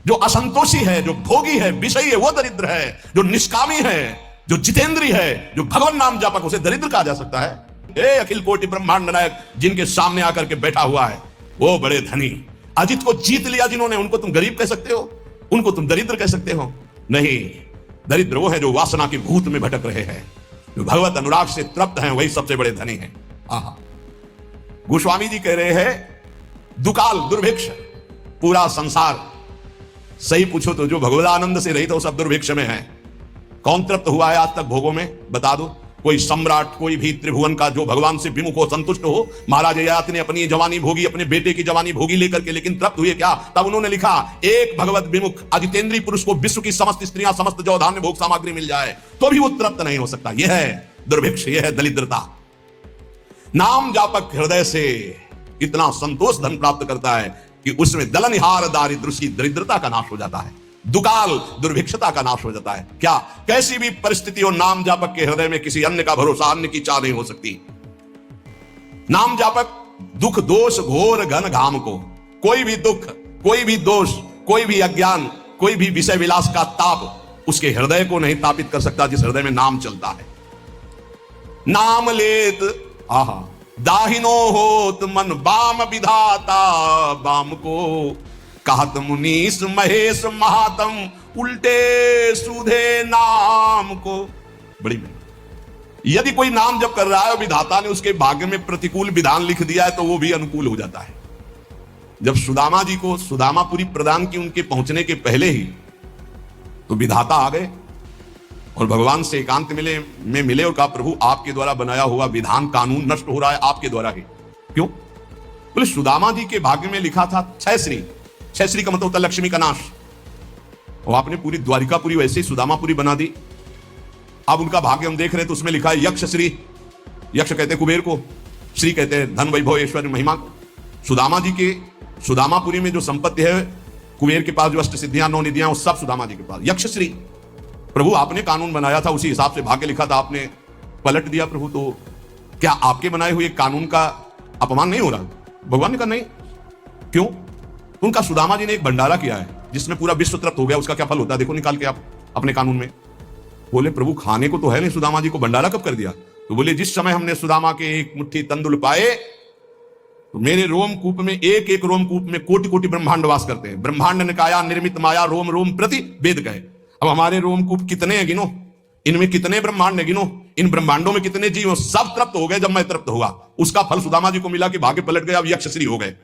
जो असंतोषी है, जो भोगी है, विषयी है, वो दरिद्र है। जो निष्कामी है, जो जितेंद्री है, जो भगवान नाम जापक, उसे दरिद्र कहा जा सकता है। हे अखिल कोटि ब्रह्मांड नायक जिनके सामने आकर के बैठा हुआ है, वो बड़े धनी। अजित को जीत लिया जिन्होंने, उनको तुम गरीब कह सकते हो? उनको तुम दरिद्र कह सकते हो? नहीं, दरिद्र वो है जो वासना के भूत में भटक रहे हैं, जो भगवत अनुराग से तृप्त हैं, वही सबसे बड़े धनी हैं। आहा, गोस्वामी जी कह रहे हैं दुकाल दुर्भिक्ष, पूरा संसार सही पूछो तो जो भगवदानंद से रहित हो सब दुर्भिक्ष में है। कौन तृप्त हुआ है आज तक भोगों में? बता दो। कोई सम्राट, कोई भी त्रिभुवन का जो भगवान से विमुख हो, संतुष्ट हो। महाराज ययाति ने अपनी जवानी भोगी, अपने बेटे की जवानी भोगी लेकर के, लेकिन तृप्त हुए क्या? तब उन्होंने लिखा एक भगवत विमुख अजितेंद्रीय पुरुष को विश्व की समस्त स्त्रियां, समस्त जो धान्य भोग सामग्री मिल जाए तो भी वो तृप्त नहीं हो सकता। यह है दुर्भिक्ष, यह है दरिद्रता। नाम जापक हृदय से इतना संतोष धन प्राप्त करता है कि उसमें दलनिहार दारिद्र्य, दरिद्रता का नाश हो जाता है, दुकाल दुर्भिक्षता का नाश हो जाता है। क्या कैसी भी परिस्थिति हो, नाम जापक के हृदय में किसी अन्य का भरोसा, अन्य की चाह नहीं हो सकती। नाम जापक दुख दोष घोर घन घाम को, कोई भी दुख, कोई भी दोष, कोई भी अज्ञान, कोई भी विषय विलास का ताप उसके हृदय को नहीं तापित कर सकता जिस हृदय में नाम चलता है। नाम लेत आहा दाहिनो होत मन बाम विधाता, बाम को कहत मुनीस महेश महातम, उल्टे सूधे नाम को। बड़ी यदि कोई नाम जब कर रहा है, विधाता ने उसके भाग्य में प्रतिकूल विधान लिख दिया है तो वो भी अनुकूल हो जाता है। जब सुदामा जी को सुदामापुरी प्रदान की उनके पहुंचने के पहले ही तो विधाता आ गए और भगवान से एकांत मिले और कहा प्रभु आपके द्वारा बनाया हुआ विधान कानून नष्ट हो रहा है आपके द्वारा ही। क्यों? बोले सुदामा जी के भाग्य में लिखा था छह श्री। छह श्री का मतलब होता लक्ष्मी का नाश, और आपने पूरी द्वारिकापुरी वैसे ही सुदामापुरी बना दी। अब उनका भाग्य हम देख रहे हैं तो उसमें लिखा है यक्ष श्री। यक्ष कहते हैं कुबेर को, श्री कहते हैं धन वैभव ऐश्वर्य महिमा को। सुदामा जी के सुदामापुरी में जो संपत्ति है, कुबेर के पास जो अष्ट सिद्धियां, नौ निधियां, वो सब सुदामा जी के पास। यक्ष श्री। प्रभु आपने कानून बनाया था, उसी हिसाब से भाग्य लिखा था, आपने पलट दिया प्रभु, तो क्या आपके बनाए हुए कानून का अपमान नहीं हो रहा? भगवान ने कहा नहीं। क्यों? उनका सुदामा जी ने एक भंडारा किया है जिसमें पूरा विश्व तृप्त हो गया, उसका क्या फल होता है देखो निकाल के आप अपने कानून में। बोले प्रभु खाने को तो है नहीं, सुदामा जी को भंडारा कब कर दिया? तो बोले जिस समय हमने सुदामा के एक मुट्ठी तंदुल पाए तो मेरे रोमकूप में, एक एक रोमकूप में कोटि कोटि ब्रह्मांड वास करते हैं। ब्रह्मांड निकाया निर्मित माया रोम रोम प्रति वेद कहे। अब हमारे रोमकूप कितने हैं गिनो, इनमें कितने ब्रह्मांड है गिनो, इन ब्रह्मांडों में कितने जीव, सब तृप्त हो गए। जब मैं तृप्त हुआ उसका फल सुदामा जी को मिला कि भाग्य पलट गया, अब यक्षश्री हो गए।